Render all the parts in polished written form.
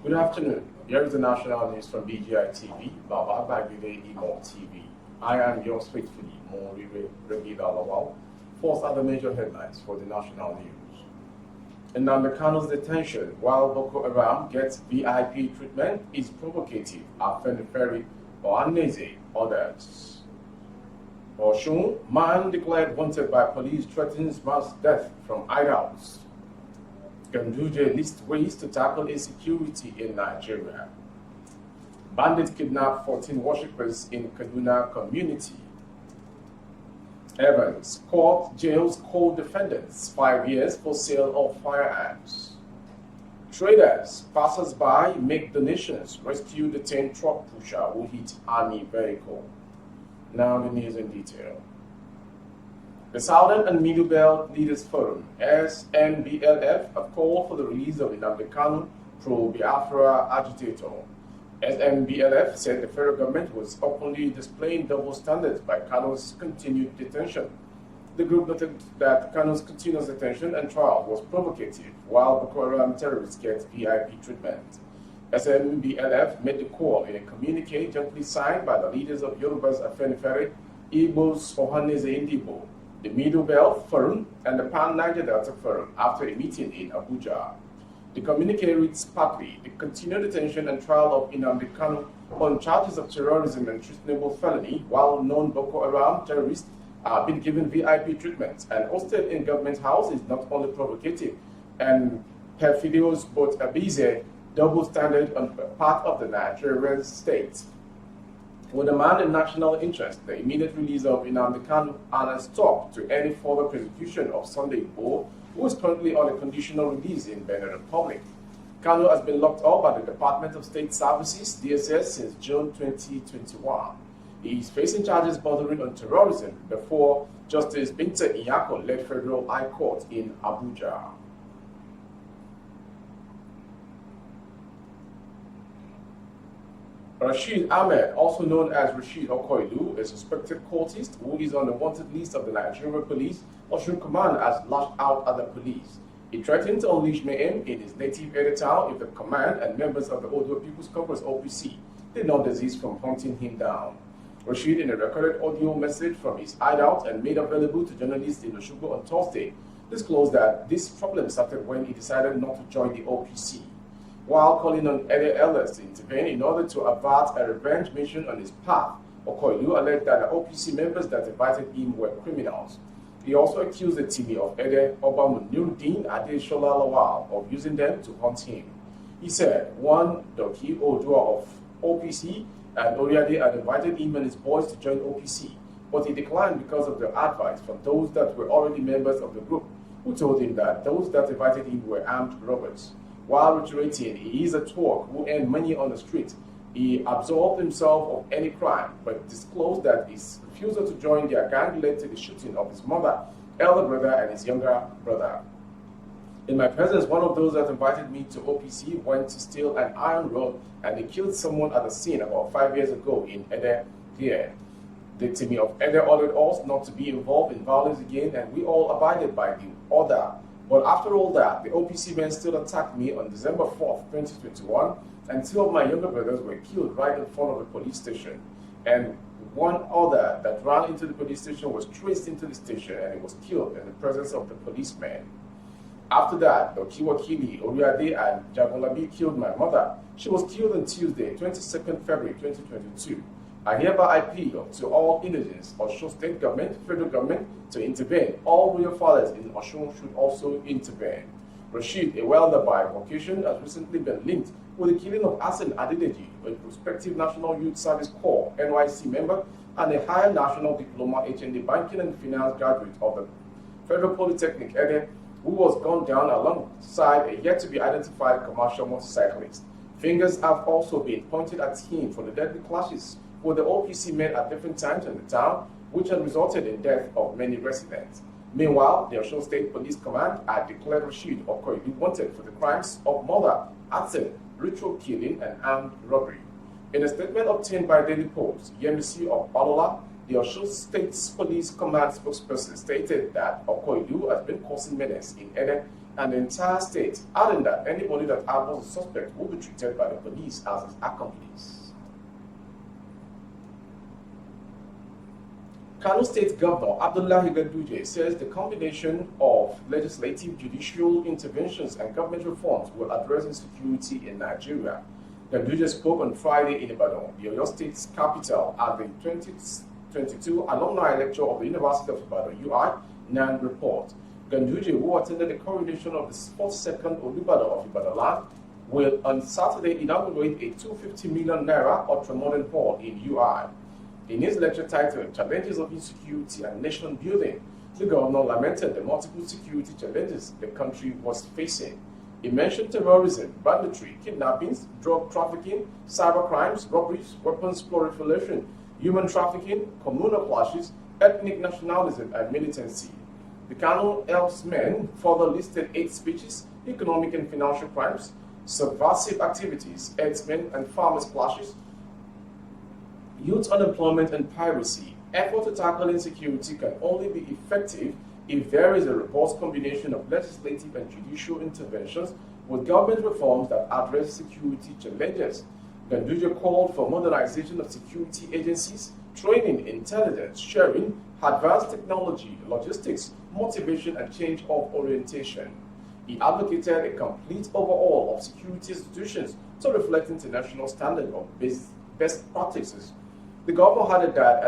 Good afternoon. Here is the national news from BGI TV, Baba Bagile Imo TV. I am yours faithfully, Moribe Regida Lawal. First are the major headlines for the national news. In Kano's detention, while Boko Haram gets VIP treatment, is provocative. Afeniferi or Anese others. Oshun, man declared wanted by police threatens mass death from hideouts. Ganduje lists ways to tackle insecurity in Nigeria. Bandits kidnap 14 worshippers in Kaduna community. Evans, court jails co-defendants 5 years for sale of firearms. Traders, passers-by make donations, rescue detained truck pusher who hit army vehicle. Now the news in detail. The Southern and Middle Belt Leaders Forum, SNBLF, have called for the release of Nnamdi Kanu, pro-Biafra agitator. SNBLF said the federal government was openly displaying double standards by Kanu's continued detention. The group noted that Kanu's continuous detention and trial was provocative, while Boko Haram terrorists get VIP treatment. SNBLF made the call in a communique jointly signed by the leaders of Yoruba's Afenifere, Igbo's Ohanese Indibo, the Middle Belt Forum, and the Pan-Niger Delta Forum after a meeting in Abuja. The communique reads partly the continued detention and trial of Nnamdi Kanu on charges of terrorism and treasonable felony, while known Boko Haram terrorists are being given VIP treatment and hosted in government house is not only provocative and perfidious but abusive double standard on part of the Nigerian state. We demand in national interest the immediate release of Nnamdi Kanu and a stop to any further persecution of Sunday Igboho, who is currently on a conditional release in Benin Republic. Kanu has been locked up by the Department of State Services, DSS, since June 2021. He is facing charges bordering on terrorism before Justice Binta Iyako led Federal High Court in Abuja. Rashid Ahmed, also known as Rashid Okoilu, a suspected cultist who is on the wanted list of the Nigerian police, Osun Command has lashed out at the police. He threatened to unleash mayhem in his native Ede town if the command and members of the Odo People's Congress OPC did not desist from hunting him down. Rashid, in a recorded audio message from his hideout and made available to journalists in Osogbo on Thursday, disclosed that this problem started when he decided not to join the OPC. While calling on Ede elders to intervene in order to avert a revenge mission on his path, Okoilu alleged that the OPC members that invited him were criminals. He also accused the team of Ede Oba Nuruddin Adeshola Lawal of using them to hunt him. He said one Doki Odua of OPC and Oriade had invited him and his boys to join OPC, but he declined because of the advice from those that were already members of the group, who told him that those that invited him were armed robbers. While reiterating he is a Turk who earned money on the street, he absolved himself of any crime, but disclosed that his refusal to join their gang led to the shooting of his mother, elder brother, and his younger brother. In my presence, one of those that invited me to OPC went to steal an iron rod and he killed someone at the scene about 5 years ago in Ede here. The team of Ede ordered us not to be involved in violence again, and we all abided by the order. But after all that, the OPC men still attacked me on December 4th, 2021, and 2 of my younger brothers were killed right in front of the police station. And one other that ran into the police station was traced into the station and he was killed in the presence of the policemen. After that, Okiwakili, Oriade, and Jagolabi killed my mother. She was killed on Tuesday, 22nd February 2022. I hereby appeal to all indigents, Osun State Government, Federal Government to intervene. All royal fathers in Osun should also intervene. Rashid, a welder by vocation, has recently been linked with the killing of Asen Adedeji, a prospective National Youth Service Corps NYC member and a higher national diploma HND banking and finance graduate of the Federal Polytechnic Ede, who was gunned down alongside a yet-to-be-identified commercial motorcyclist. Fingers have also been pointed at him for the deadly clashes with the OPC men at different times in the town, which had resulted in death of many residents. Meanwhile, the Osun State Police Command had declared Rashid Okoilu wanted for the crimes of murder, arson, ritual killing, and armed robbery. In a statement obtained by Daily Post, Yemisi of Balola, the Osun State Police Command spokesperson stated that Okoilu has been causing menace in Ede and the entire state, adding that anybody that harbors a suspect will be treated by the police as his accomplice. Kano State Governor Abdullahi Ganduje says the combination of legislative, judicial interventions and government reforms will address insecurity in Nigeria. Ganduje spoke on Friday in Ibadan, the Oyo State's capital, at the 2022 alumni lecture of the University of Ibadan UI NAN report. Ganduje, who attended the coronation of the 42nd Olubadan of Ibadan land, will on Saturday inaugurate a 250 million naira ultramodern hall in UI. In his lecture titled Challenges of Insecurity and Nation Building, the governor lamented the multiple security challenges the country was facing. He mentioned terrorism, banditry, kidnappings, drug trafficking, cyber crimes, robberies, weapons proliferation, human trafficking, communal clashes, ethnic nationalism, and militancy. The Kano Elsmen further listed hate speeches, economic and financial crimes, subversive activities, herdsmen and farmers' clashes, youth unemployment and piracy. Effort to tackle insecurity can only be effective if there is a robust combination of legislative and judicial interventions with government reforms that address security challenges. Ganduje called for modernization of security agencies, training, intelligence, sharing, advanced technology, logistics, motivation, and change of orientation. He advocated a complete overhaul of security institutions to reflect international standards of best practices. The governor added that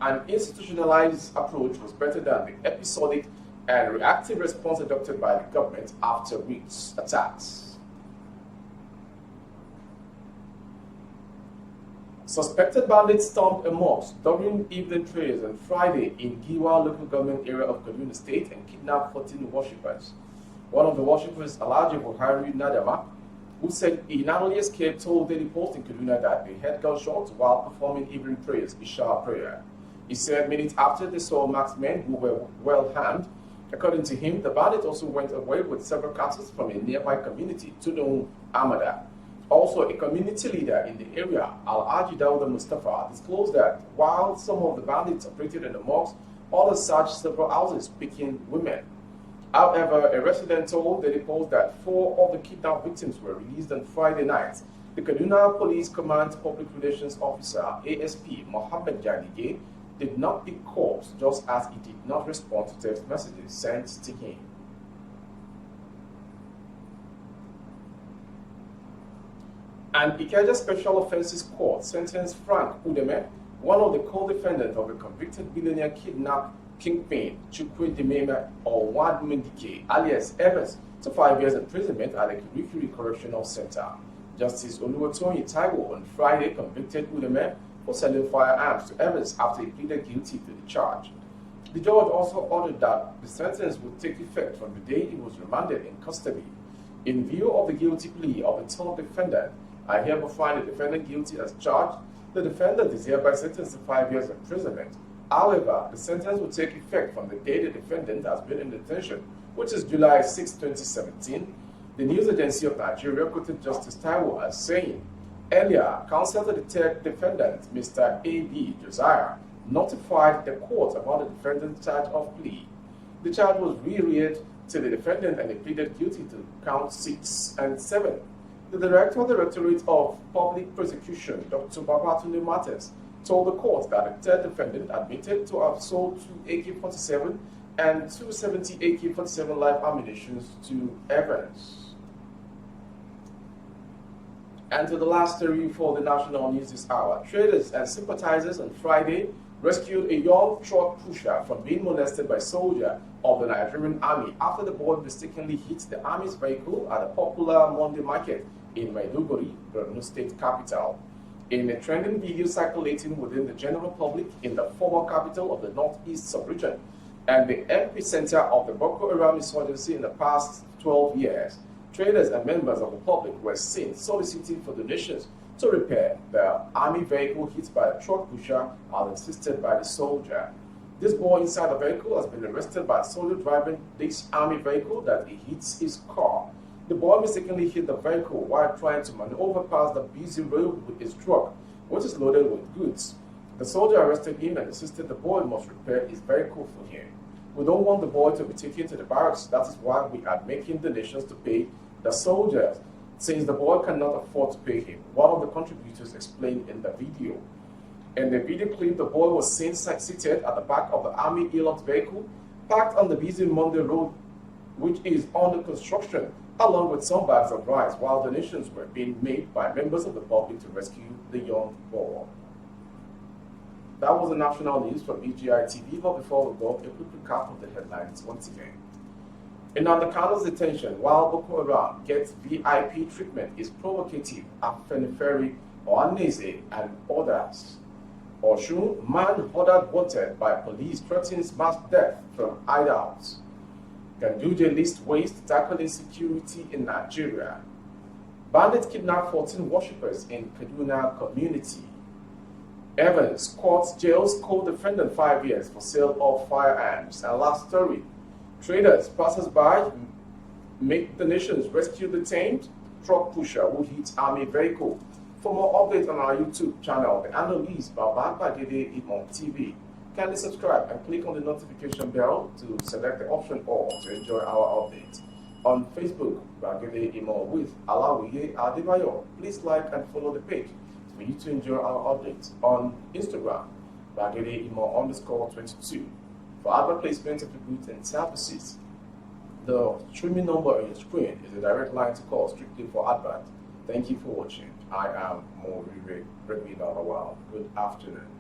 an institutionalized approach was better than the episodic and reactive response adopted by the government after weeks' attacks. Suspected bandits stormed a mosque during evening prayers on Friday in Giwa local government area of Kaduna State and kidnapped 14 worshippers. One of the worshippers, Alhaji Buhari Nadama, who said he not only escaped, told Daily Post in Kaduna that they had gunshots while performing evening prayers, Isha prayer. He said minutes after they saw masked men who were well armed. According to him, the bandit also went away with several cattle from a nearby community, Tudun Amada. Also, a community leader in the area, Al-Aji Dawuda Mustafa, disclosed that while some of the bandits operated in the mosque, others searched several houses, picking women. However, a resident told the Post that 4 of the kidnapped victims were released on Friday night. The Kaduna Police Command Public Relations Officer, ASP Mohammed Jadige, did not pick calls, just as he did not respond to text messages sent to him. An Ikeja Special Offences Court sentenced Frank Udeme, one of the co-defendants of the convicted billionaire kidnap kingpin Chukwudememe Onwadumendike, alias Evans, to 5 years imprisonment at the Kirikiri Correctional Center. Justice Oluwatoyin Taiwo on Friday convicted Udeme for selling firearms to Evans after he pleaded guilty to the charge. The judge also ordered that the sentence would take effect from the day he was remanded in custody. In view of the guilty plea of the third defendant, I hereby find the defendant guilty as charged. The defendant is hereby sentenced to 5 years imprisonment. However, the sentence will take effect from the day the defendant has been in detention, which is July 6, 2017. The news agency of Nigeria quoted Justice Taiwo as saying, earlier, counsel to the third defendant, Mr. A.B. Josiah, notified the court about the defendant's charge of plea. The charge was reread to the defendant and he pleaded guilty to count 6 and 7. The director of the Directorate of Public Prosecution, Dr. Babatunde Matters, told the court that the third defendant admitted to have sold 2 AK-47 and 270 AK-47 live ammunition to Evans. And to the last story for the national news this hour. Traders and sympathizers on Friday rescued a young truck pusher from being molested by a soldier of the Nigerian army after the boy mistakenly hit the army's vehicle at a popular Monday market in Maiduguri, Borno State capital. In a trending video circulating within the general public in the former capital of the Northeast sub-region and the epicenter of the Boko Haram insurgency in the past 12 years, traders and members of the public were seen soliciting for donations to repair the army vehicle hit by a truck pusher as insisted by the soldier. This boy inside the vehicle has been arrested by a soldier driving this army vehicle that he hits his car. The boy mistakenly hit the vehicle while trying to maneuver past the busy road with his truck, which is loaded with goods. The soldier arrested him and insisted the boy must repair his vehicle for him. We don't want the boy to be taken to the barracks. That is why we are making donations to pay the soldiers, since the boy cannot afford to pay him. One of the contributors explained in the video. In the video clip, the boy was seen seated at the back of the Army Elot vehicle, parked on the busy Monday road, which is under construction, along with some bags of rice, while donations were being made by members of the public to rescue the young boy. That was the national news from EGI TV, but before we go, a quick recap of the headlines once again. In Andekano's detention, while Boko Haram gets VIP treatment is provocative at Feniferi, Oanese, and others. Oshun, man ordered wanted by police threatens mass death from hideouts. Ganduje lists ways to tackle insecurity in Nigeria. Bandits kidnap 14 worshippers in Kaduna community. Evans court jails co-defendant 5 years for sale of firearms. And last story, traders, passers-by make donations, rescue detained truck pusher who hits army vehicle. For more updates on our YouTube channel, the handle is Babagede Imon TV. Kindly subscribe and click on the notification bell to select the option all to enjoy our updates. On Facebook, Bagede Imon with Alawiye Adebayo. Please like and follow the page for you to enjoy our updates. On Instagram, Bagede Imon _22. For advert placement of the goods and services, the streaming number on your screen is a direct line to call strictly for advert. Thank you for watching. I am Morire Redmi Good afternoon.